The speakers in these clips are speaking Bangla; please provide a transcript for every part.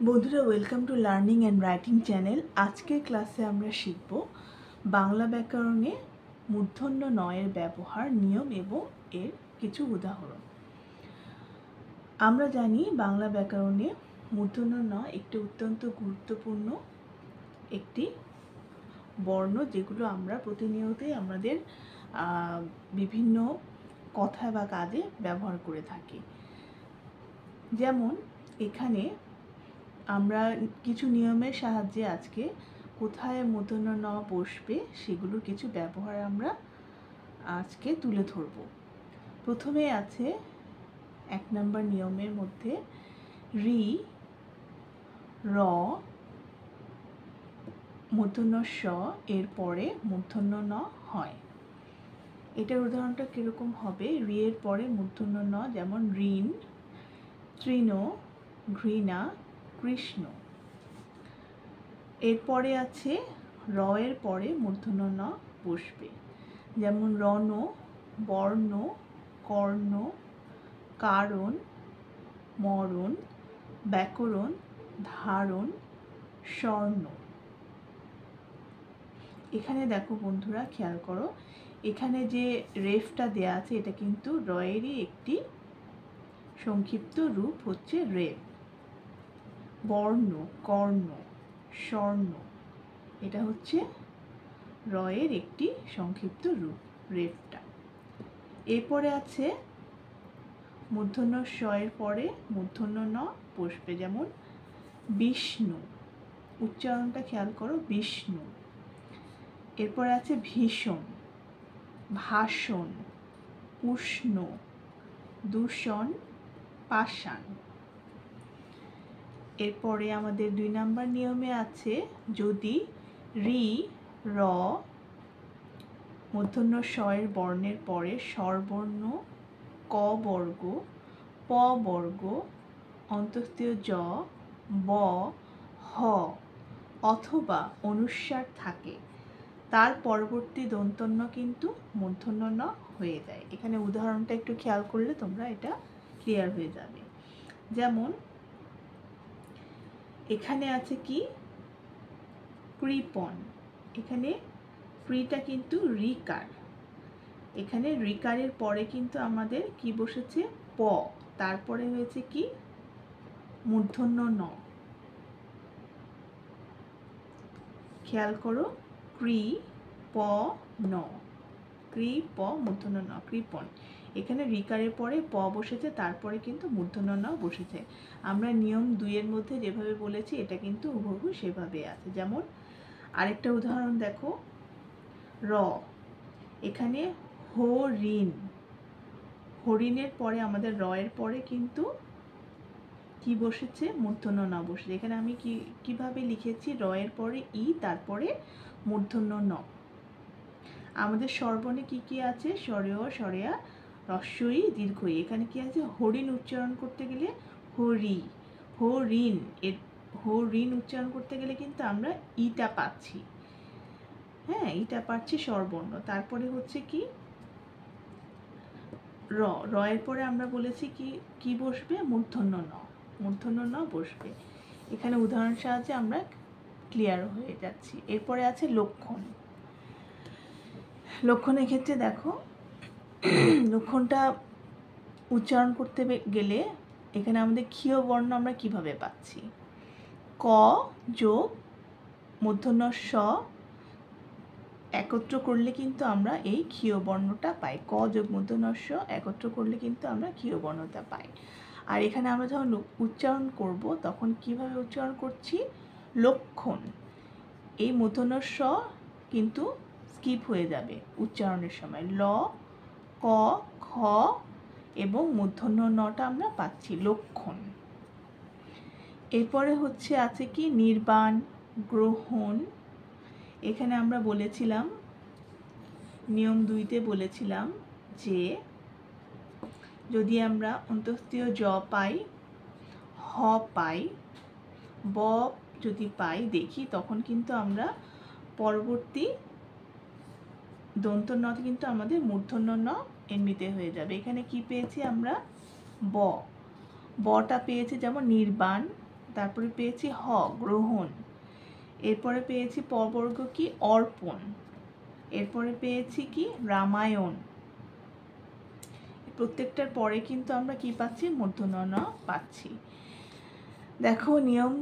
বন্ধুরা, welcome to learning and writing channel. আজকের ক্লাসে আমরা শিখব বাংলা ব্যাকরণে মূর্ধন্য নয়ের ব্যবহার, নিয়ম এবং এর কিছু উদাহরণ। আমরা জানি বাংলা ব্যাকরণে মূর্ধন্য ন একটি অত্যন্ত গুরুত্বপূর্ণ একটি বর্ণ, যেগুলো আমরা প্রতিনিয়তই আমাদের বিভিন্ন কথা বা কাজে ব্যবহার করে থাকি। যেমন এখানে আমরা কিছু নিয়মের সাহায্যে আজকে কোথায় মূর্ধন্য ন বসবে সেগুলোর কিছু ব্যবহার আমরা আজকে তুলে ধরব। প্রথমে আছে 1 নম্বর নিয়মের মধ্যে রি, র, মূর্ধন্য স এর পরে মূর্ধন্য ন হয়। এটার উদাহরণটা কীরকম হবে? রি এর পরে মূর্ধন্য ন, যেমন ঋণ, তৃণ, ঘৃণা, কৃষ্ণ। এরপরে আছে র এর পরে মূর্ধন্য ন বসবে, যেমন রণ, বর্ণ, কর্ণ, কারণ, মরণ, ব্যাকরণ, ধারণ, স্বর্ণ। এখানে দেখো বন্ধুরা, খেয়াল করো, এখানে যে রেফটা দেয়া আছে এটা কিন্তু র এরই একটি সংক্ষিপ্ত রূপ, হচ্ছে রেফ। বর্ণ, কর্ণ, স্বর্ণ, এটা হচ্ছে র এর একটি সংক্ষিপ্ত রূপ, রেফটা। এরপরে আছে মূর্ধন্য স এর পরে মূর্ধন্য ন বসবে, যেমন বিষ্ণু। উচ্চারণটা খেয়াল করো, বিষ্ণু। এরপরে আছে ভীষণ, ভাষণ, উষ্ণ, দূষণ, পাষাণ। এরপরে আমাদের 2 নম্বর নিয়মে আছে যদি রি, র, মূর্ধন্য স এর বর্ণের পরে স্বরবর্ণ ক বর্গ, প বর্গ, অন্তস্থীয় জ, ব, হ অথবা অনুস্বার থাকে, তার পরবর্তী দন্তন্য কিন্তু মূর্ধন্য ন হয়ে যায়। এখানে উদাহরণটা একটু খেয়াল করলে তোমরা এটা ক্লিয়ার হয়ে যাবে। যেমন এখানে আছে কি, কৃপণ। এখানে ক্রিটা কিন্তু রিকার, এখানে রিকারের পরে কিন্তু আমাদের কি বসেছে? প, তারপরে হয়েছে কি? মূর্ধন্য ন। খেয়াল করো, কৃ প ন, কৃ প মূর্ধন্য ন, কৃপণ। এখানে রিকারের পরে প বসেছে, তারপরে কিন্তু মূর্ধন্য ন বসেছে। আমরা নিয়ম 2 এর মধ্যে যেভাবে বলেছি এটা কিন্তু হুবহু সেভাবে আছে। যেমন আরেকটা উদাহরণ দেখো, র, এখানে হরিণ। হরিণের পরে আমাদের র এর পরে কিন্তু কি বসেছে? মূর্ধন্য ন বসেছে। এখানে আমি কিভাবে লিখেছি? র এর পরে ই, তারপরে মূর্ধন্য ন। আমাদের স্বরবর্ণে কি কি আছে? স্বরেয়, স্বরেয়া, হ্রস্বই, দীর্ঘই। এখানে কি আছে? হরিণ উচ্চারণ করতে গেলে হরি, হরিণ, এর হরিণ উচ্চারণ করতে গেলে কিন্তু আমরা ইটা পাচ্ছি। হ্যাঁ, ইটা পাচ্ছি স্বরবর্ণ। তারপরে হচ্ছে কি? র, র এর পরে আমরা বলেছি কি বসবে? মূর্ধন্য ন, মূর্ধন্য ন বসবে। এখানে উদাহরণ সাহায্যে আমরা ক্লিয়ার হয়ে যাচ্ছি। এরপরে আছে লক্ষণ। লক্ষণের ক্ষেত্রে দেখো, লক্ষণটা উচ্চারণ করতে গেলে এখানে আমাদের ক্ষীয় বর্ণ আমরা কিভাবে পাচ্ছি? ক যোগ মূর্ধন্য স একত্র করলে কিন্তু আমরা এই ক্ষীয় বর্ণটা পাই। ক যোগ মূর্ধন্য স একত্র করলে কিন্তু আমরা ক্ষীয় বর্ণটা পাই। আর এখানে আমরা যখন উচ্চারণ করব তখন কিভাবে উচ্চারণ করছি? লক্ষণ। এই মূর্ধন্য স কিন্তু স্কিপ হয়ে যাবে উচ্চারণের সময়। ল, ক, খ এবং মূর্ধন্য নটা আমরা পাচ্ছি, লক্ষণ। এরপরে হচ্ছে আছে কি? নির্বাণ, গ্রহণ। এখানে আমরা বলেছিলাম, নিয়ম 2-তে বলেছিলাম যে যদি আমরা অন্তস্থীয় জ পাই, হ পাই, ব যদি পাই দেখি, তখন কিন্তু আমরা পরবর্তী দন্তন্য কিন্তু আমাদের মূর্ধন্য ন এমনিতে হয়ে যাবে। এখানে কি পেয়েছি আমরা? ব, বটা পেয়েছি, যেমন নির্বাণ, তারপরে পেয়েছি হ গ্রহণ, এরপরে পেয়েছি পবর্গ কি অর্পণ, এরপরে পেয়েছি কি রামায়ণ। প্রত্যেকটার পরে কিন্তু আমরা কি পাচ্ছি মূর্ধন্য ন পাচ্ছি। দেখো নিয়ম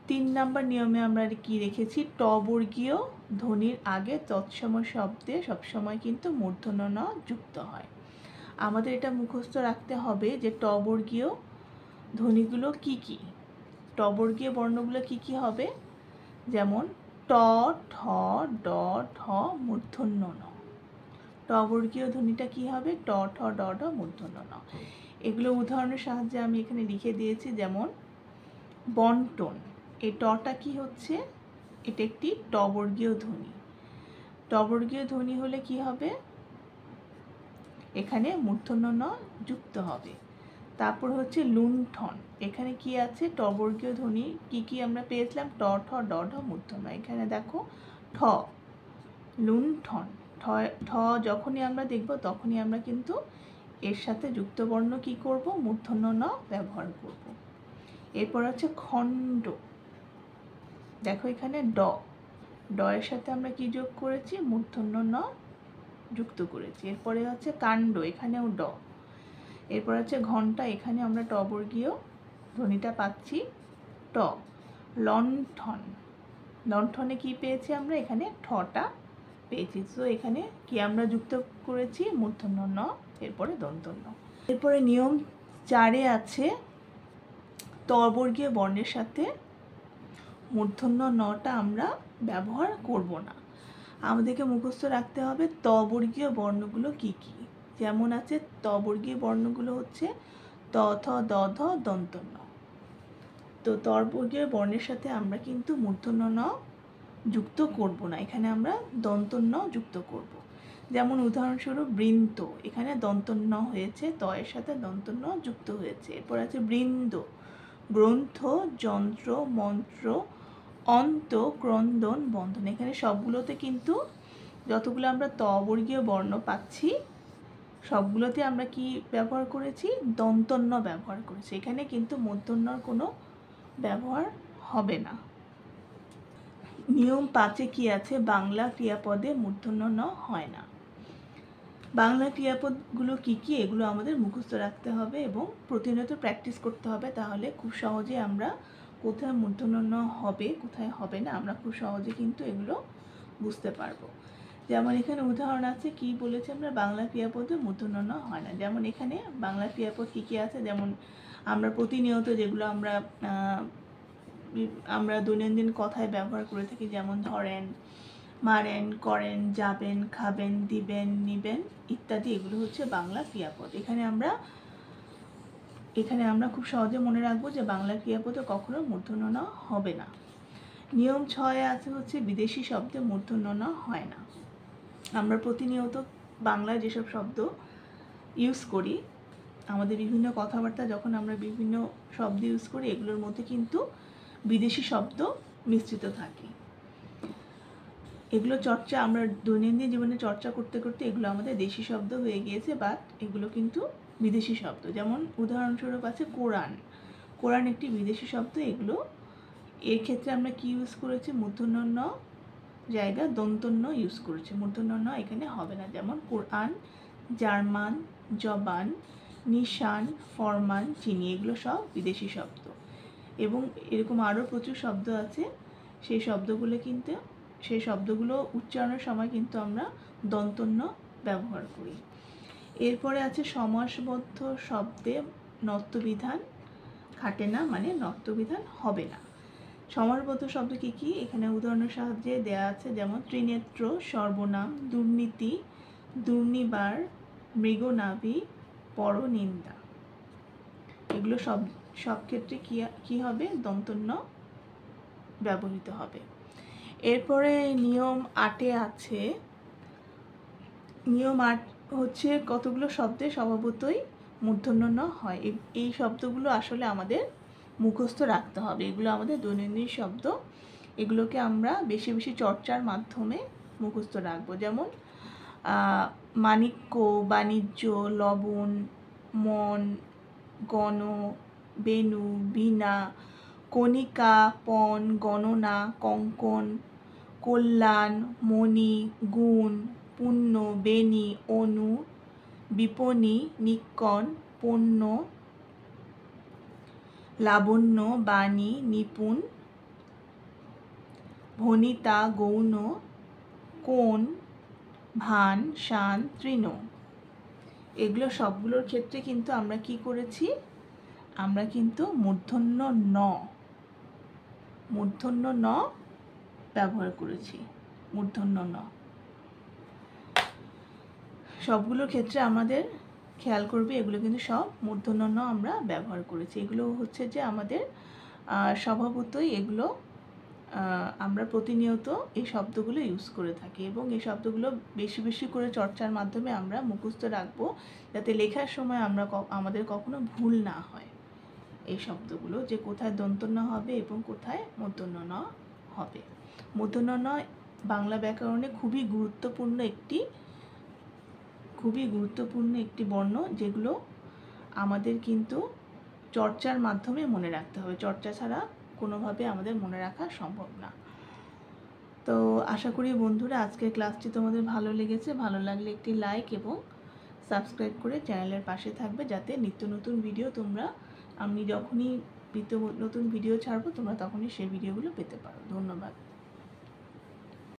3 নম্বর নিয়মে আমরা কি রেখেছি, ট বর্গীয় ধ্বনির আগে তৎসম শব্দে সবসময় কিন্তু মূর্ধন্য ন যুক্ত হয়। আমাদের এটা মুখস্থ রাখতে হবে যে ট বর্গীয় ধ্বনিগুলো কি কি, ট বর্গীয় বর্ণগুলো কি কি হবে, যেমন ট ঠ ড ঢ মূর্ধন্য ন। ট বর্গীয় ধ্বনিটা কি হবে, ট ঠ ড ঢ মূর্ধন্য ন। এগুলো উদাহরণের সাহায্যে আমি এখানে লিখে দিয়েছি, যেমন বন্টন, এই টটা কি হচ্ছে, এটা একটি ট বর্গীয় ধ্বনি। ট বর্গীয় ধ্বনি হলে কি হবে, এখানে মূর্ধন্য ন যুক্ত হবে। তারপর হচ্ছে লুণ্ঠন, এখানে কি আছে, ট বর্গীয় ধ্বনি কি কি আমরা পেয়েছিলাম, ট ঠ ড ঢ মূর্ধন্য। এখানে দেখো ঠ, লুণ্ঠন, ঠ যখনই আমরা দেখব তখনই আমরা কিন্তু এর সাথে যুক্ত বর্ণ কি করব, মূর্ধন্য ন ব্যবহার করব। এরপর হচ্ছে খণ্ড, দেখো এখানে ড, ড এর সাথে আমরা কি যোগ করেছি, মূর্ধন্য ন যুক্ত করেছি। এরপরে হচ্ছে কাণ্ড, এখানেও ড। এরপর হচ্ছে ঘণ্টা, এখানে আমরা ট বর্গীয় ধ্বনিটা পাচ্ছি ট। লণ্ঠন, লণ্ঠনে কি পেয়েছি আমরা, এখানে ঠটা পেয়েছি। তো এখানে কি আমরা যুক্ত করেছি, মূর্ধন্য ন, এরপরে দন্ত ন। এরপরে নিয়ম 4-এ আছে ত বর্গীয় বর্ণের সাথে মূর্ধন্য নটা আমরা ব্যবহার করব না। আমাদেরকে মুখস্থ রাখতে হবে ত বর্গীয় বর্ণগুলো কি কি। যেমন আছে ত বর্গীয় বর্ণগুলো হচ্ছে ত থ দ ধ দন্ত ন। তো ত বর্গীয় বর্ণের সাথে আমরা কিন্তু মূর্ধন্য ন যুক্ত করব না, এখানে আমরা দন্ত ন যুক্ত করব। যেমন উদাহরণস্বরূপ বৃন্ত, এখানে দন্ত ন হয়েছে, ত এর সাথে দন্ত ন যুক্ত হয়েছে। এরপর আছে বৃন্দ, গ্রন্থ, যন্ত্র, মন্ত্র, অন্ত, ক্রন্দন, বন্ধন। এখানে সবগুলোতে কিন্তু যতগুলো আমরা ত বর্গীয় বর্ণ পাচ্ছি সবগুলোতে আমরা কি ব্যবহার করেছি, দন্তন্য ব্যবহার করেছি। এখানে কিন্তু মূর্ধন্যর কোনো ব্যবহার হবে না। নিয়ম 5-এ কি আছে, বাংলা ক্রিয়াপদে মূর্ধন্য ন হয় না। বাংলা ক্রিয়াপদগুলো কি কি, এগুলো আমাদের মুখস্থ রাখতে হবে এবং প্রতিনিয়ত প্র্যাকটিস করতে হবে, তাহলে খুব সহজে আমরা কোথায় মূর্ধন্য ন হবে কোথায় হবে না আমরা খুব সহজে কিন্তু এগুলো বুঝতে পারবো। যেমন এখানে উদাহরণ আছে, কি বলেছে আমরা, বাংলা ক্রিয়াপদে মূর্ধন্য ন হয় না। যেমন এখানে বাংলা ক্রিয়াপদ কি কি আছে, যেমন আমরা প্রতিনিয়ত যেগুলো আমরা দৈনন্দিন কথায় ব্যবহার করে থাকি, যেমন ধরেন, মারেন, করেন, যাবেন, খাবেন, দিবেন, নিবেন ইত্যাদি, এগুলো হচ্ছে বাংলা ক্রিয়াপদ। এখানে আমরা খুব সহজে মনে রাখবো যে বাংলা ক্রিয়াপদে কখনো মূর্ধন্য ন হবে না। নিয়ম 6-এ আছে হচ্ছে বিদেশি শব্দে মূর্ধন্য ন হয় না। আমরা প্রতিনিয়ত বাংলায় যেসব শব্দ ইউজ করি, আমাদের বিভিন্ন কথাবার্তা যখন আমরা বিভিন্ন শব্দ ইউজ করি, এগুলোর মধ্যে কিন্তু বিদেশি শব্দ মিশ্রিত থাকে। এগুলো চর্চা আমরা দৈনন্দিন জীবনে চর্চা করতে করতে এগুলো আমাদের দেশি শব্দ হয়ে গিয়েছে, বাট এগুলো কিন্তু বিদেশি শব্দ। যেমন উদাহরণস্বরূপ আছে কোরআন, কোরআন একটি বিদেশি শব্দ। এগুলো এর ক্ষেত্রে আমরা কি ইউজ করেছি, মূর্ধন্য ন জায়গা দন্ত ন ইউজ করেছি, মূর্ধন্য ন এখানে হবে না। যেমন কোরআন, জার্মান, জবান, নিশান, ফরমান, চিনি, এগুলো সব বিদেশি শব্দ। এবং এরকম আরও প্রচুর শব্দ আছে, সেই শব্দগুলো উচ্চারণের সময় কিন্তু আমরা দন্ত ন ব্যবহার করি। এরপরে আছে সমাসবদ্ধ শব্দে নত্যবিধান খাটে না, মানে নত্যবিধান হবে না। সমাসবদ্ধ শব্দ কি কি, এখানে উদাহরণের সাহায্যে দেয়া আছে, যেমন ত্রিনেত্র, সর্বনাম, দুর্নীতি, দুর্নিবার, মৃগনাভি, পরনিন্দা। এগুলো সব ক্ষেত্রে কি হবে, দন্ত ন ব্যবহৃত হবে। এরপরে নিয়ম 8-এ আছে, নিয়ম 8 হচ্ছে কতগুলো শব্দে স্বভাবতই মূর্ধন্য ন হয়। এই শব্দগুলো আসলে আমাদের মুখস্থ রাখতে হবে, এগুলো আমাদের দৈনন্দিন শব্দ, এগুলোকে আমরা বেশি বেশি চর্চার মাধ্যমে মুখস্থ রাখবো। যেমন মাণিক্য, বাণিজ্য, লবণ, মন, গণ, বেণু, বীণা, কণিকা, পণ, গণনা, কঙ্কন, কল্যাণ, মণি, গুণ, পুণ্য, বেনি, অনু, বিপণী, নিক্কণ, পণ্য, লাবণ্য, বাণী, নিপুণ, ভনিতা, গৌণ, কোণ, ভান, শান, তৃণ। এগুলো সবগুলোর ক্ষেত্রে কিন্তু আমরা কি করেছি, আমরা কিন্তু মূর্ধন্য ন ব্যবহার করেছি। মূর্ধন্য ন সবগুলোর ক্ষেত্রে আমাদের খেয়াল করবে, এগুলো কিন্তু সব মূর্ধন্য ন আমরা ব্যবহার করেছি। এগুলো হচ্ছে যে আমাদের স্বভাবতই এগুলো আমরা প্রতিনিয়ত এই শব্দগুলো ইউজ করে থাকি, এবং এই শব্দগুলো বেশি বেশি করে চর্চার মাধ্যমে আমরা মুখস্থ রাখবো, যাতে লেখার সময় আমরা আমাদের কখনো ভুল না হয়। এই শব্দগুলো যে কোথায় দন্তন্য হবে এবং কোথায় মূর্ধন্য ন হবে। মূর্ধন্য ন বাংলা ব্যাকরণে খুবই গুরুত্বপূর্ণ একটি বর্ণ, যেগুলো আমাদের কিন্তু চর্চার মাধ্যমে মনে রাখতে হবে। চর্চা ছাড়া কোনোভাবে আমাদের মনে রাখা সম্ভব না। তো আশা করি বন্ধুরা আজকের ক্লাসটি তোমাদের ভালো লেগেছে। ভালো লাগলে একটি লাইক এবং সাবস্ক্রাইব করে চ্যানেলের পাশে থাকবে, যাতে নিত্য নতুন ভিডিও আমি যখনই নতুন ভিডিও ছাড়বো তোমরা তখনই সেই ভিডিওগুলো পেতে পারো। ধন্যবাদ।